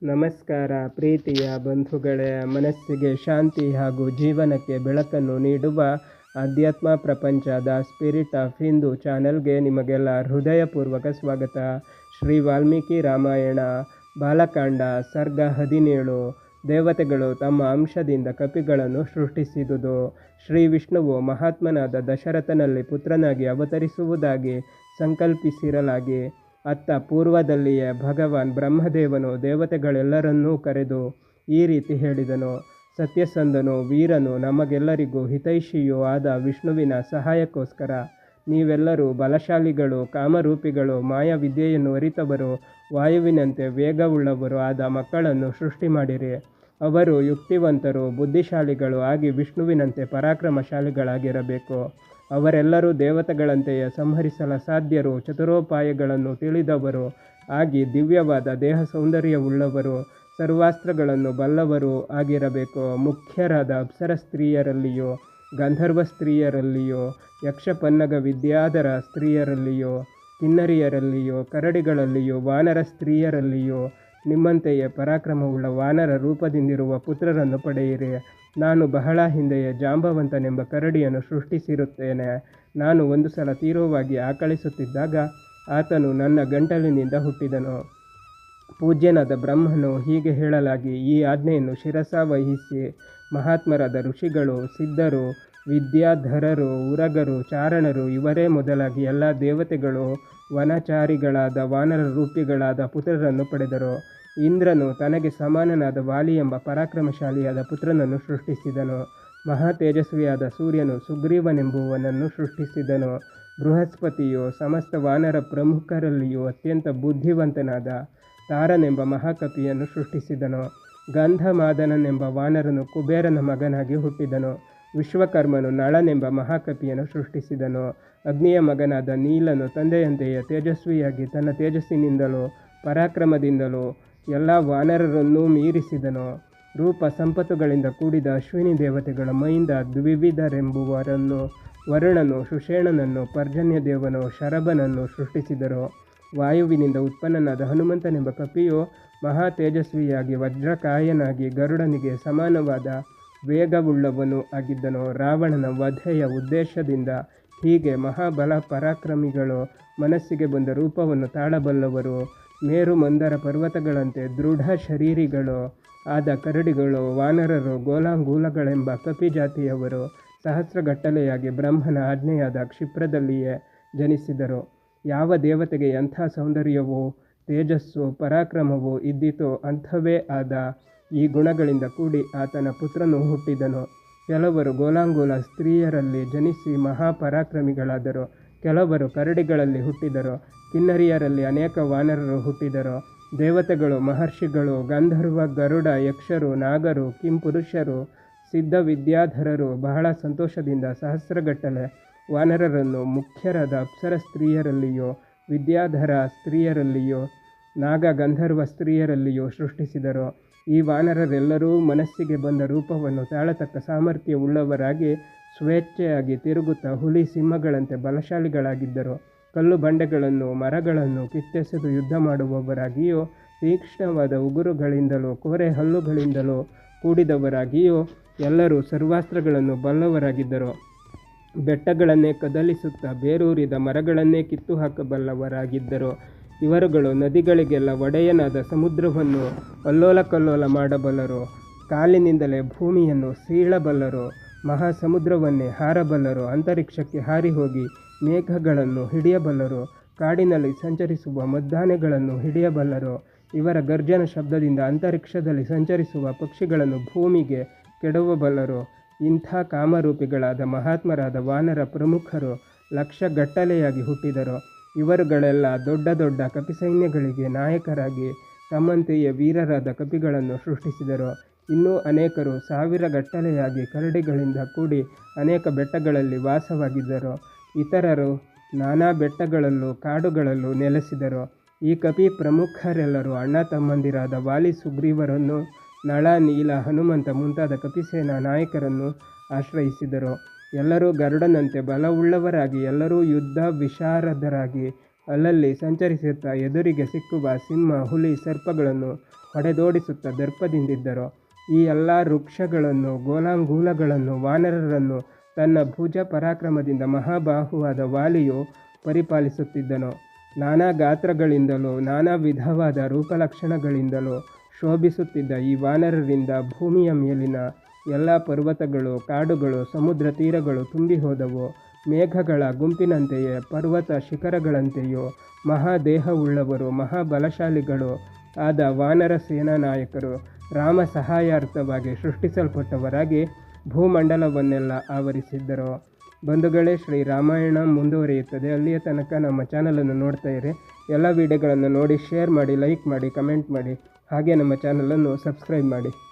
ನಮಸ್ಕಾರ ಪ್ರೀತಿಯ ಬಂಧುಗಳೇ, ಮನಸ್ಸಿಗೆ ಶಾಂತಿ ಹಾಗೂ ಜೀವನಕ್ಕೆ ಬೆಳಕನ್ನು ನೀಡುವ ಅಧ್ಯಾತ್ಮ ಪ್ರಪಂಚ ದ ಸ್ಪಿರಿಟ್ ಆಫ್ ಹಿಂದೂ ಚಾನೆಲ್ಗೆ ನಿಮಗೆಲ್ಲ ಹೃದಯಪೂರ್ವಕ ಸ್ವಾಗತ. ಶ್ರೀ ವಾಲ್ಮೀಕಿ ರಾಮಾಯಣ ಬಾಲಕಾಂಡ ಸರ್ಗ 17. ದೇವತೆಗಳು ತಮ್ಮ ಅಂಶದಿಂದ ಕಪಿಗಳನ್ನು ಸೃಷ್ಟಿಸಿದುದು. ಶ್ರೀ ವಿಷ್ಣುವು ಮಹಾತ್ಮನಾದ ದಶರಥನಲ್ಲಿ ಪುತ್ರನಾಗಿ ಅವತರಿಸುವುದಾಗಿ ಸಂಕಲ್ಪಿಸಿರಲಾಗಿ ಅತ್ತ ಪೂರ್ವದಲ್ಲಿಯೇ ಭಗವಾನ್ ಬ್ರಹ್ಮದೇವನು ದೇವತೆಗಳೆಲ್ಲರನ್ನೂ ಕರೆದು ಈ ರೀತಿ ಹೇಳಿದನು: ಸತ್ಯಸಂಧನು, ವೀರನು, ನಮಗೆಲ್ಲರಿಗೂ ಹಿತೈಷಿಯೂ ಆದ ವಿಷ್ಣುವಿನ ಸಹಾಯಕ್ಕೋಸ್ಕರ ನೀವೆಲ್ಲರೂ ಬಲಶಾಲಿಗಳು, ಕಾಮರೂಪಿಗಳು, ಮಾಯಾವಿದ್ಯೆಯನ್ನು ಅರಿತವರು, ವಾಯುವಿನಂತೆ ವೇಗವುಳ್ಳವರು ಆದ ಮಕ್ಕಳನ್ನು ಸೃಷ್ಟಿ ಮಾಡಿರಿ. ಅವರು ಯುಕ್ತಿವಂತರು, ಬುದ್ಧಿಶಾಲಿಗಳು ಆಗಿ ವಿಷ್ಣುವಿನಂತೆ ಪರಾಕ್ರಮಶಾಲಿಗಳಾಗಿರಬೇಕು. ಅವರೆಲ್ಲರೂ ದೇವತೆಗಳಂತೆಯೇ ಸಂಹರಿಸಲಸಾಧ್ಯರು, ಚತುರೋಪಾಯಗಳನ್ನು ತಿಳಿದವರು ಆಗಿ ದಿವ್ಯವಾದ ದೇಹ ಸೌಂದರ್ಯವುಳ್ಳವರು, ಸರ್ವಾಸ್ತ್ರಗಳನ್ನು ಬಲ್ಲವರೂ ಆಗಿರಬೇಕು. ಮುಖ್ಯರಾದ ಅಪ್ಸರ ಸ್ತ್ರೀಯರಲ್ಲಿಯೋ, ಗಂಧರ್ವ ಸ್ತ್ರೀಯರಲ್ಲಿಯೋ, ಯಕ್ಷಪನ್ನಗ ವಿದ್ಯಾಧರ ಸ್ತ್ರೀಯರಲ್ಲಿಯೋ, ಕಿನ್ನರಿಯರಲ್ಲಿಯೋ, ಕರಡಿಗಳಲ್ಲಿಯೋ, ವಾನರ ಸ್ತ್ರೀಯರಲ್ಲಿಯೋ ನಿಮ್ಮಂತೆಯೇ ಪರಾಕ್ರಮವುಳ್ಳ ವಾನರ ರೂಪದಿಂದಿರುವ ಪುತ್ರರನ್ನು ಪಡೆಯಿರಿ. ನಾನು ಬಹಳ ಹಿಂದೆಯೇ ಜಾಂಬವಂತನೆಂಬ ಕರಡಿಯನ್ನು ಸೃಷ್ಟಿಸಿರುತ್ತೇನೆ. ನಾನು ಒಂದು ಸಲ ತೀವ್ರವಾಗಿ ಆಕಳಿಸುತ್ತಿದ್ದಾಗ ಆತನು ನನ್ನ ಗಂಟಲಿನಿಂದ ಹುಟ್ಟಿದನು. ಪೂಜ್ಯನಾದ ಬ್ರಹ್ಮನು ಹೀಗೆ ಹೇಳಲಾಗಿ ಈ ಆಜ್ಞೆಯನ್ನು ಶಿರಸಾವಹಿಸಿ ಮಹಾತ್ಮರಾದ ಋಷಿಗಳು, ಸಿದ್ಧರು, ವಿದ್ಯಾಧರರು, ಉರಗರು, ಚಾರಣರು ಇವರೇ ಮೊದಲಾಗಿ ಎಲ್ಲ ದೇವತೆಗಳು ವನಚಾರಿಗಳಾದ ವಾನರ ರೂಪಿಗಳಾದ ಪುತ್ರರನ್ನು ಪಡೆದರು. ಇಂದ್ರನು ತನಗೆ ಸಮಾನನಾದ ವಾಲಿ ಎಂಬ ಪರಾಕ್ರಮಶಾಲಿಯಾದ ಪುತ್ರನನ್ನು ಸೃಷ್ಟಿಸಿದನು. ಮಹಾ ತೇಜಸ್ವಿಯಾದ ಸೂರ್ಯನು ಸುಗ್ರೀವನೆಂಬುವನನ್ನು ಸೃಷ್ಟಿಸಿದನು. ಬೃಹಸ್ಪತಿಯು ಸಮಸ್ತ ವಾನರ ಪ್ರಮುಖರಲ್ಲಿಯೂ ಅತ್ಯಂತ ಬುದ್ಧಿವಂತನಾದ ತಾರನೆಂಬ ಮಹಾಕಪಿಯನ್ನು ಸೃಷ್ಟಿಸಿದನು. ಗಂಧಮಾದನನೆಂಬ ವಾನರನು ಕುಬೇರನ ಮಗನಾಗಿ ಹುಟ್ಟಿದನು. ವಿಶ್ವಕರ್ಮನು ನಳನೆಂಬ ಮಹಾಕಪಿಯನ್ನು ಸೃಷ್ಟಿಸಿದನು. ಅಗ್ನಿಯ ಮಗನಾದ ನೀಲನು ತಂದೆಯಂತೆಯೇ ತೇಜಸ್ವಿಯಾಗಿ ತನ್ನ ತೇಜಸ್ಸಿನಿಂದಲೂ ಪರಾಕ್ರಮದಿಂದಲೂ ಎಲ್ಲ ವಾನರರನ್ನೂ ಮೀರಿಸಿದನು. ರೂಪ ಸಂಪತ್ತುಗಳಿಂದ ಕೂಡಿದ ಅಶ್ವಿನಿ ದೇವತೆಗಳ ಮೈಯಿಂದ ದ್ವಿವಿಧರೆಂಬುವರನ್ನು, ವರುಣನು ಶುಷೇಣನನ್ನು, ಪರ್ಜನ್ಯದೇವನು ಶರಭನನ್ನು ಸೃಷ್ಟಿಸಿದರು. ವಾಯುವಿನಿಂದ ಉತ್ಪನ್ನನಾದ ಹನುಮಂತನೆಂಬ ಕಪಿಯು ಮಹಾ ತೇಜಸ್ವಿಯಾಗಿ ವಜ್ರಕಾಯನಾಗಿ ಗರುಡನಿಗೆ ಸಮಾನವಾದ ವೇಗವುಳ್ಳವನು ಆಗಿದ್ದನು. ರಾವಣನ ವಧೆಯ ಉದ್ದೇಶದಿಂದ ಹೀಗೆ ಮಹಾಬಲ ಪರಾಕ್ರಮಿಗಳು, ಮನಸ್ಸಿಗೆ ಬಂದ ರೂಪವನ್ನು ತಾಳಬಲ್ಲವರು, ಮೇರು ಮಂದರ ಪರ್ವತಗಳಂತೆ ದೃಢ ಶರೀರಿಗಳು ಆದ ಕರಡಿಗಳು, ವಾನರರು, ಗೋಲಾಂಗೂಲಗಳೆಂಬ ಕಪಿ ಜಾತಿಯವರು ಸಹಸ್ರಗಟ್ಟಲೆಯಾಗಿ ಬ್ರಹ್ಮನ ಆಜ್ಞೆಯಾದ ಕ್ಷಿಪ್ರದಲ್ಲಿಯೇ ಜನಿಸಿದರು. ಯಾವ ದೇವತೆಗೆ ಎಂಥ ಸೌಂದರ್ಯವೋ, ತೇಜಸ್ಸು, ಪರಾಕ್ರಮವೂ ಇದ್ದಿತೋ ಅಂಥವೇ ಆದ ಈ ಗುಣಗಳಿಂದ ಕೂಡಿ ಆತನ ಪುತ್ರನು ಹುಟ್ಟಿದನು. ಕೆಲವರು ಗೋಲಾಂಗೂಲ ಸ್ತ್ರೀಯರಲ್ಲಿ ಜನಿಸಿ ಮಹಾಪರಾಕ್ರಮಿಗಳಾದರು. ಕೆಲವರು ಕರಡಿಗಳಲ್ಲಿ ಹುಟ್ಟಿದರು. ಕಿನ್ನರಿಯರಲ್ಲಿ ಅನೇಕ ವಾನರರು ಹುಟ್ಟಿದರು. ದೇವತೆಗಳು, ಮಹರ್ಷಿಗಳು, ಗಂಧರ್ವ, ಗರುಡ, ಯಕ್ಷರು, ನಾಗರು, ಕಿಂಪುರುಷರು, ಸಿದ್ಧ, ವಿದ್ಯಾಧರರು ಬಹಳ ಸಂತೋಷದಿಂದ ಸಹಸ್ರಗಟ್ಟಲೆ ವಾನರರನ್ನು ಮುಖ್ಯರಾದ ಅಪ್ಸರ ಸ್ತ್ರೀಯರಲ್ಲಿಯೋ, ವಿದ್ಯಾಧರ ಸ್ತ್ರೀಯರಲ್ಲಿಯೋ, ನಾಗ ಗಂಧರ್ವ ಸ್ತ್ರೀಯರಲ್ಲಿಯೋ ಸೃಷ್ಟಿಸಿದರು. ಈ ವಾನರರೆಲ್ಲರೂ ಮನಸ್ಸಿಗೆ ಬಂದ ರೂಪವನ್ನು ತಾಳತಕ್ಕ ಸಾಮರ್ಥ್ಯವುಳ್ಳವರಾಗಿ ಸ್ವೇಚ್ಛೆಯಾಗಿ ತಿರುಗುತ್ತಾ ಹುಲಿ ಸಿಂಹಗಳಂತೆ ಬಲಶಾಲಿಗಳಾಗಿದ್ದರು. ಕಲ್ಲು ಬಂಡೆಗಳನ್ನು, ಮರಗಳನ್ನು ಕಿತ್ತೆಸೆದು ಯುದ್ಧ ಮಾಡುವವರಾಗಿಯೂ, ತೀಕ್ಷ್ಣವಾದ ಉಗುರುಗಳಿಂದಲೂ ಕೋರೆ ಹಲ್ಲುಗಳಿಂದಲೂ ಕೂಡಿದವರಾಗಿಯೂ ಎಲ್ಲರೂ ಸರ್ವಾಸ್ತ್ರಗಳನ್ನು ಬಲ್ಲವರಾಗಿದ್ದರು. ಬೆಟ್ಟಗಳನ್ನೇ ಕದಲಿಸುತ್ತಾ ಬೇರೂರಿದ ಮರಗಳನ್ನೇ ಕಿತ್ತು ಹಾಕಬಲ್ಲವರಾಗಿದ್ದರು. ಇವರುಗಳು ನದಿಗಳಿಗೆಲ್ಲ ಒಡೆಯನಾದ ಸಮುದ್ರವನ್ನು ಅಲ್ಲೋಲ ಕಲ್ಲೋಲ ಮಾಡಬಲ್ಲರು. ಕಾಲಿನಿಂದಲೇ ಭೂಮಿಯನ್ನು ಸೀಳಬಲ್ಲರು. ಮಹಾಸಮುದ್ರವನ್ನೇ ಹಾರಬಲ್ಲರು. ಅಂತರಿಕ್ಷಕ್ಕೆ ಹಾರಿ ಹೋಗಿ ಮೇಘಗಳನ್ನು ಹಿಡಿಯಬಲ್ಲರು. ಕಾಡಿನಲ್ಲಿ ಸಂಚರಿಸುವ ಮದ್ದಾನೆಗಳನ್ನು ಹಿಡಿಯಬಲ್ಲರು. ಇವರ ಗರ್ಜನ ಶಬ್ದದಿಂದ ಅಂತರಿಕ್ಷದಲ್ಲಿ ಸಂಚರಿಸುವ ಪಕ್ಷಿಗಳನ್ನು ಭೂಮಿಗೆ ಕೆಡವಬಲ್ಲರು. ಇಂಥ ಕಾಮರೂಪಿಗಳಾದ ಮಹಾತ್ಮರಾದ ವಾನರ ಪ್ರಮುಖರು ಲಕ್ಷಗಟ್ಟಲೆಯಾಗಿ ಹುಟ್ಟಿದರು. ಇವರುಗಳೆಲ್ಲ ದೊಡ್ಡ ದೊಡ್ಡ ಕಪಿಸೈನ್ಯಗಳಿಗೆ ನಾಯಕರಾಗಿ ತಮ್ಮಂತೆಯೇ ವೀರರಾದ ಕಪಿಗಳನ್ನು ಸೃಷ್ಟಿಸಿದರು. ಇನ್ನೂ ಅನೇಕರು ಸಾವಿರಗಟ್ಟಲೆಯಾಗಿ ಕರಡಿಗಳಿಂದ ಕೂಡಿ ಅನೇಕ ಬೆಟ್ಟಗಳಲ್ಲಿ ವಾಸವಾಗಿದ್ದರು. ಇತರರು ನಾನಾ ಬೆಟ್ಟಗಳಲ್ಲೂ ಕಾಡುಗಳಲ್ಲೂ ನೆಲೆಸಿದರು. ಈ ಕಪಿ ಪ್ರಮುಖರೆಲ್ಲರೂ ಅಣ್ಣ ತಮ್ಮಂದಿರಾದ ವಾಲಿ, ಸುಗ್ರೀವರನ್ನು, ನಳ, ನೀಲ, ಹನುಮಂತ ಮುಂತಾದ ಕಪಿಸೇನಾ ನಾಯಕರನ್ನು ಆಶ್ರಯಿಸಿದರು. ಎಲ್ಲರೂ ಗರುಡನಂತೆ ಬಲವುಳ್ಳವರಾಗಿ, ಎಲ್ಲರೂ ಯುದ್ಧ ವಿಶಾರದರಾಗಿ, ಅಲ್ಲಲ್ಲಿ ಸಂಚರಿಸುತ್ತಾ ಎದುರಿಗೆ ಸಿಕ್ಕುವ ಸಿಂಹ, ಹುಲಿ, ಸರ್ಪಗಳನ್ನು ಹೊಡೆದೋಡಿಸುತ್ತಾ ದರ್ಪದಿಂದಿದ್ದರು. ಈ ಎಲ್ಲ ವೃಕ್ಷಗಳನ್ನು, ಗೋಲಾಂಗೂಲಗಳನ್ನು, ವಾನರರನ್ನು ತನ್ನ ಭುಜ ಪರಾಕ್ರಮದಿಂದ ಮಹಾಬಾಹುವಾದ ವಾಲಿಯು ಪರಿಪಾಲಿಸುತ್ತಿದ್ದನು. ನಾನಾ ಗಾತ್ರಗಳಿಂದಲೂ ನಾನಾ ವಿಧವಾದ ರೂಪಲಕ್ಷಣಗಳಿಂದಲೂ ಶೋಭಿಸುತ್ತಿದ್ದ ಈ ವಾನರರಿಂದ ಭೂಮಿಯ ಮೇಲಿನ ಎಲ್ಲ ಪರ್ವತಗಳು, ಕಾಡುಗಳು, ಸಮುದ್ರ ತೀರಗಳು ತುಂಬಿ ಹೋದವು. ಮೇಘಗಳ ಗುಂಪಿನಂತೆಯೇ, ಪರ್ವತ ಶಿಖರಗಳಂತೆಯೂ ಮಹಾದೇಹವುಳ್ಳವರು, ಮಹಾಬಲಶಾಲಿಗಳು ಆದ ವಾನರ ಸೇನಾ ನಾಯಕರು ರಾಮ ಸಹಾಯಾರ್ಥವಾಗಿ ಸೃಷ್ಟಿಸಲ್ಪಟ್ಟವರಾಗಿ ಭೂಮಂಡಲವನ್ನೆಲ್ಲ ಆವರಿಸಿದ್ದರು. ಬಂಧುಗಳೇ, ಶ್ರೀರಾಮಾಯಣ ಮುಂದುವರಿಯುತ್ತದೆ. ಅಲ್ಲಿಯ ತನಕ ನಮ್ಮ ಚಾನಲನ್ನು ನೋಡ್ತಾ ಇರಿ. ಎಲ್ಲ ವಿಡಿಯೋಗಳನ್ನು ನೋಡಿ ಶೇರ್ ಮಾಡಿ, ಲೈಕ್ ಮಾಡಿ, ಕಮೆಂಟ್ ಮಾಡಿ, ಹಾಗೆ ನಮ್ಮ ಚಾನಲನ್ನು ಸಬ್ಸ್ಕ್ರೈಬ್ ಮಾಡಿ.